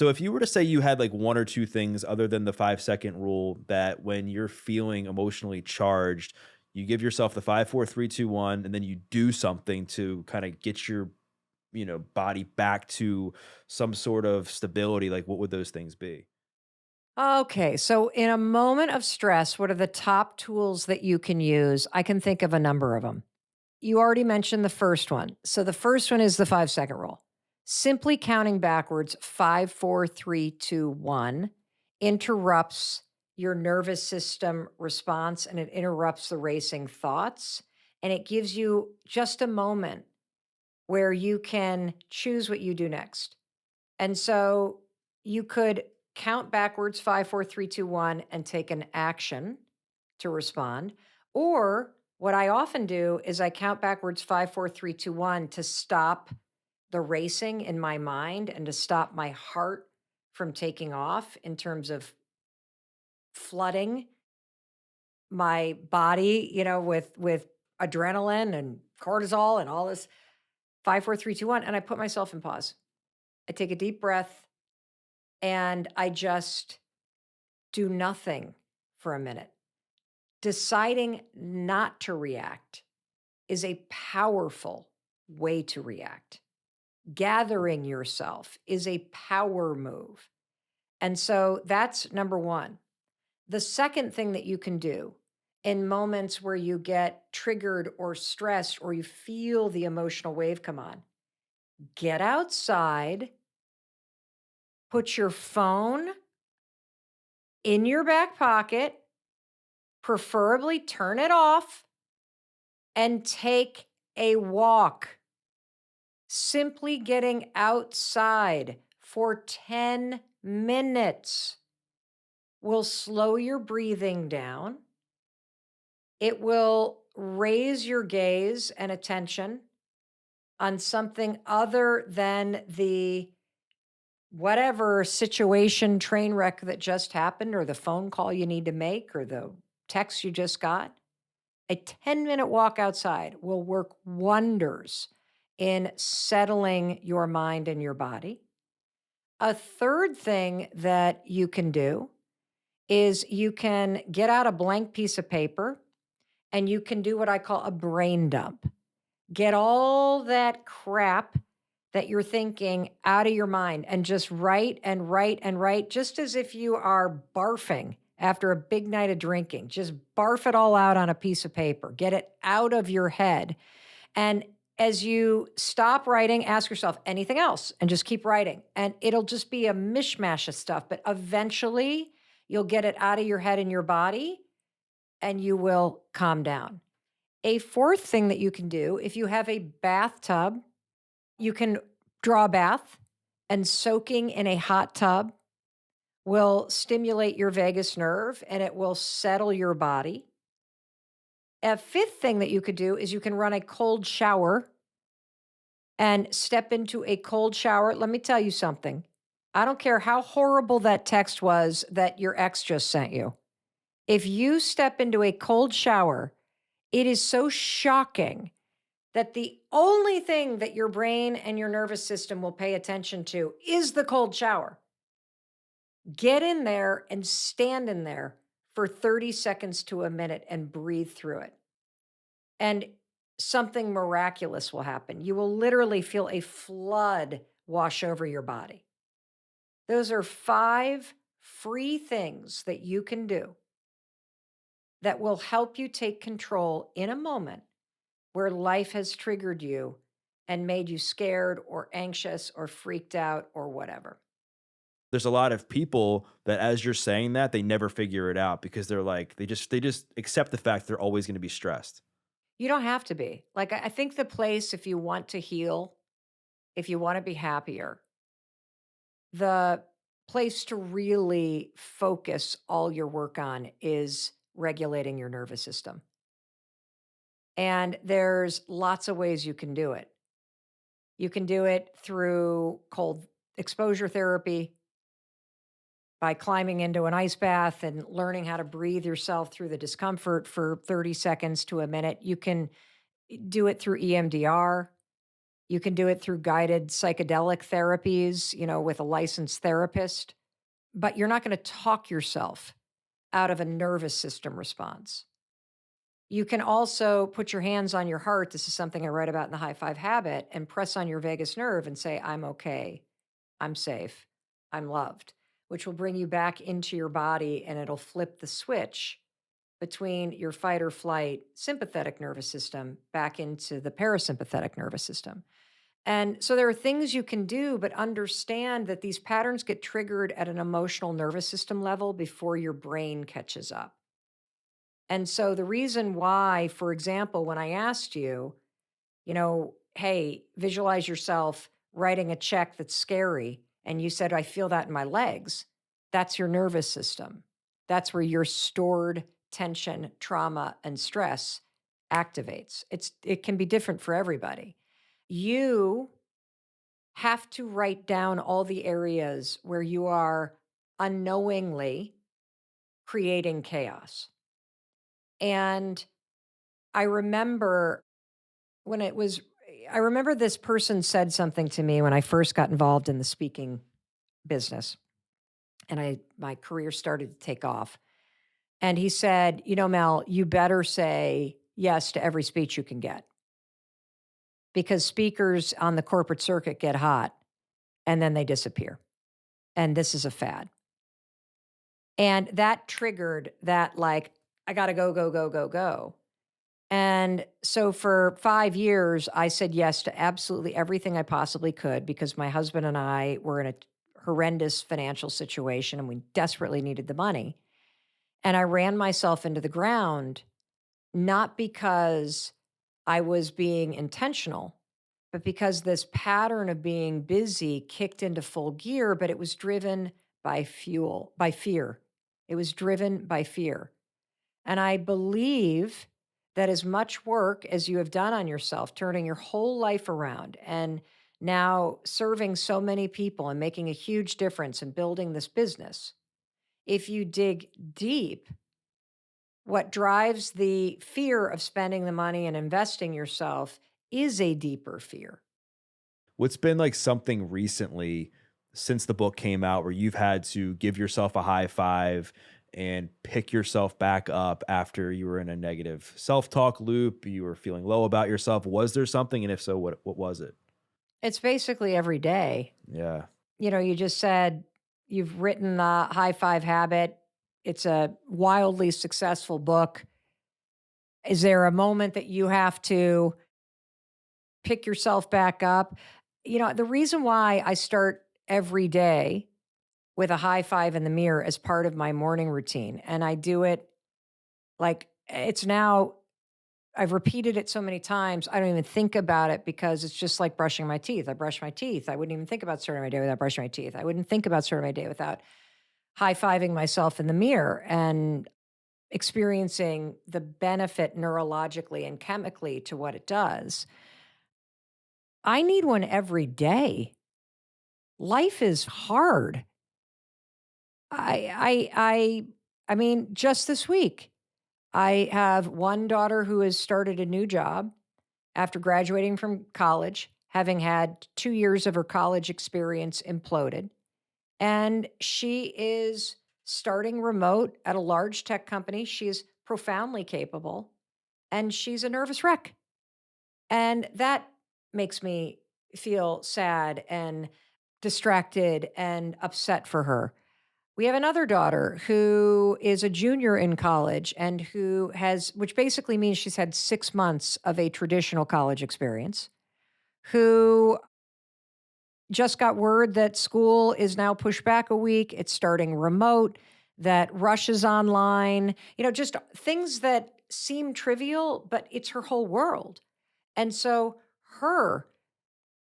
So if you were to say you had like one or two things other than the 5-second rule that when you're feeling emotionally charged, you give yourself the 5, 4, 3, 2, 1, and then you do something to kind of get your, body back to some sort of stability, like what would those things be? Okay, so in a moment of stress, what are the top tools that you can use? I can think of a number of them. You already mentioned the first one. So the first one is the 5-second rule. Simply counting backwards 5, 4, 3, 2, 1 interrupts your nervous system response and it interrupts the racing thoughts. And it gives you just a moment where you can choose what you do next. And so you could count backwards 5, 4, 3, 2, 1 and take an action to respond. Or what I often do is I count backwards 5, 4, 3, 2, 1 to stop the racing in my mind and to stop my heart from taking off in terms of flooding my body, with adrenaline and cortisol and all this. 5, 4, 3, 2, 1. And I put myself in pause. I take a deep breath and I just do nothing for a minute. Deciding not to react is a powerful way to react. Gathering yourself is a power move. And so that's number one. The second thing that you can do in moments where you get triggered or stressed or you feel the emotional wave come on, get outside, put your phone in your back pocket, preferably turn it off, and take a walk. Simply getting outside for 10 minutes will slow your breathing down. It will raise your gaze and attention on something other than the whatever situation train wreck that just happened, or the phone call you need to make, or the text you just got. A 10-minute walk outside will work wonders in settling your mind and your body. A third thing that you can do is you can get out a blank piece of paper and you can do what I call a brain dump. Get all that crap that you're thinking out of your mind and just write and write and write, just as if you are barfing after a big night of drinking. Just barf it all out on a piece of paper. Get it out of your head. And as you stop writing, ask yourself anything else and just keep writing. And it'll just be a mishmash of stuff, but eventually you'll get it out of your head and your body and you will calm down. A fourth thing that you can do, if you have a bathtub, you can draw a bath, and soaking in a hot tub will stimulate your vagus nerve and it will settle your body. A fifth thing that you could do is you can run a cold shower and step into a cold shower. Let me tell you something. I don't care how horrible that text was that your ex just sent you. If you step into a cold shower, it is so shocking that the only thing that your brain and your nervous system will pay attention to is the cold shower. Get in there and stand in there for 30 seconds to a minute and breathe through it. And something miraculous will happen. You will literally feel a flood wash over your body. Those are 5 free things that you can do that will help you take control in a moment where life has triggered you and made you scared or anxious or freaked out or whatever. There's a lot of people that as you're saying that, they never figure it out because they're like, they just accept the fact they're always gonna be stressed. You don't have to be. Like, I think the place, if you want to heal, if you want to be happier, the place to really focus all your work on is regulating your nervous system. And there's lots of ways you can do it. You can do it through cold exposure therapy, by climbing into an ice bath and learning how to breathe yourself through the discomfort for 30 seconds to a minute. You can do it through EMDR. You can do it through guided psychedelic therapies, with a licensed therapist, but you're not going to talk yourself out of a nervous system response. You can also put your hands on your heart. This is something I write about in the High Five Habit, and press on your vagus nerve and say, I'm okay. I'm safe. I'm loved, which will bring you back into your body and it'll flip the switch between your fight or flight sympathetic nervous system back into the parasympathetic nervous system. And so there are things you can do, but understand that these patterns get triggered at an emotional nervous system level before your brain catches up. And so the reason why, for example, when I asked you, hey, visualize yourself writing a check that's scary, and you said, I feel that in my legs, that's your nervous system. That's where your stored tension, trauma, and stress activates. It can be different for everybody. You have to write down all the areas where you are unknowingly creating chaos. And I remember when it was, I remember this person said something to me when I first got involved in the speaking business and my career started to take off. And he said, Mel, you better say yes to every speech you can get because speakers on the corporate circuit get hot and then they disappear. And this is a fad. And that triggered that, like, I got to go, go, go, go, go. And so for 5 years, I said yes to absolutely everything I possibly could because my husband and I were in a horrendous financial situation and we desperately needed the money. And I ran myself into the ground, not because I was being intentional, but because this pattern of being busy kicked into full gear, but it was driven by fear. It was driven by fear. And I believe that as much work as you have done on yourself, turning your whole life around and now serving so many people and making a huge difference in building this business, if you dig deep, what drives the fear of spending the money and investing yourself is a deeper fear. What's been like something recently since the book came out where you've had to give yourself a high five and pick yourself back up after you were in a negative self-talk loop, you were feeling low about yourself? Was there something? And if so, what was it? It's basically every day. Yeah. You just said you've written the High Five Habit. It's a wildly successful book. Is there a moment that you have to pick yourself back up? The reason why I start every day with a high five in the mirror as part of my morning routine, and I do it like it's now, I've repeated it so many times, I don't even think about it because it's just like brushing my teeth. I brush my teeth. I wouldn't even think about starting my day without brushing my teeth. I wouldn't think about starting my day without high fiving myself in the mirror and experiencing the benefit neurologically and chemically to what it does. I need one every day. Life is hard. I mean, just this week, I have one daughter who has started a new job after graduating from college, having had 2 years of her college experience imploded. And she is starting remote at a large tech company. She is profoundly capable and she's a nervous wreck. And that makes me feel sad and distracted and upset for her. We have another daughter who is a junior in college and who has, which basically means she's had 6 months of a traditional college experience, who just got word that school is now pushed back a week. It's starting remote, that Rush is online, just things that seem trivial, but it's her whole world. And so her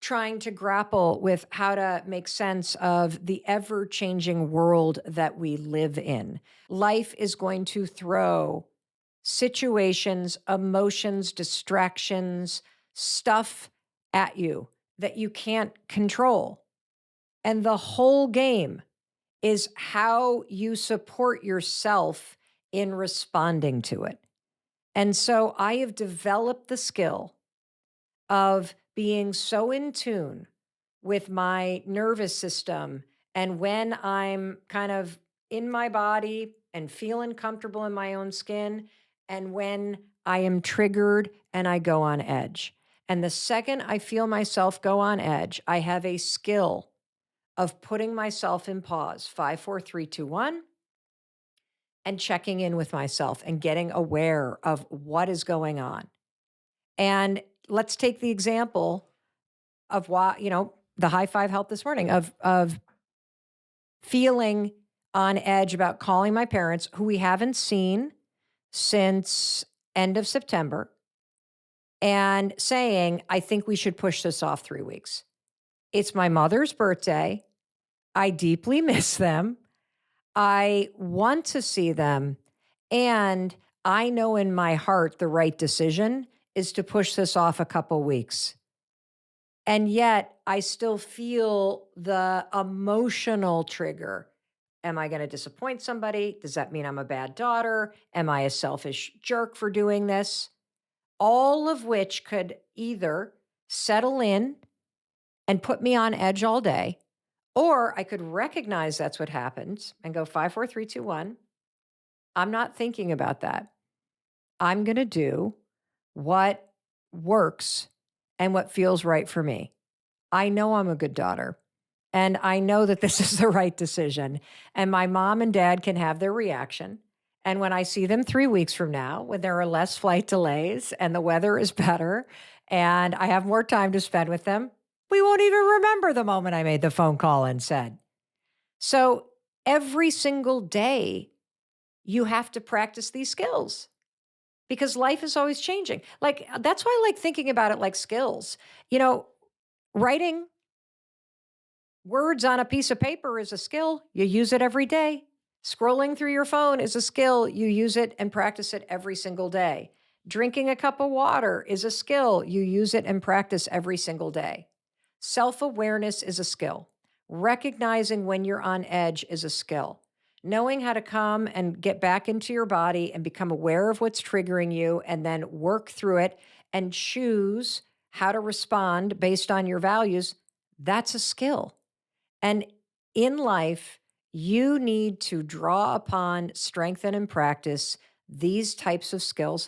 trying to grapple with how to make sense of the ever changing world that we live in. Life is going to throw situations, emotions, distractions, stuff at you that you can't control. And the whole game is how you support yourself in responding to it. And so I have developed the skill of being so in tune with my nervous system and when I'm kind of in my body and feeling comfortable in my own skin and when I am triggered and I go on edge. And the second I feel myself go on edge, I have a skill of putting myself in pause, 5, 4, 3, 2, 1, and checking in with myself and getting aware of what is going on. And let's take the example of why, the high five help this morning of feeling on edge about calling my parents who we haven't seen since end of September and saying, I think we should push this off 3 weeks. It's my mother's birthday. I deeply miss them. I want to see them. And I know in my heart the right decision is to push this off a couple weeks. And yet I still feel the emotional trigger. Am I going to disappoint somebody? Does that mean I'm a bad daughter? Am I a selfish jerk for doing this? All of which could either settle in and put me on edge all day, or I could recognize that's what happens and go 5, 4, 3, 2, 1. I'm not thinking about that. I'm going to do what works and what feels right for me. I know I'm a good daughter and I know that this is the right decision. And my mom and dad can have their reaction. And when I see them 3 weeks from now, when there are less flight delays and the weather is better and I have more time to spend with them, we won't even remember the moment I made the phone call and said. So every single day, you have to practice these skills because life is always changing. Like, that's why I like thinking about it like skills. You know, writing words on a piece of paper is a skill. You use it every day. Scrolling through your phone is a skill. You use it and practice it every single day. Drinking a cup of water is a skill. You use it and practice every single day. Self-awareness is a skill. Recognizing when you're on edge is a skill. Knowing how to come and get back into your body and become aware of what's triggering you and then work through it and choose how to respond based on your values, that's a skill. And in life, you need to draw upon, strengthen, and practice these types of skills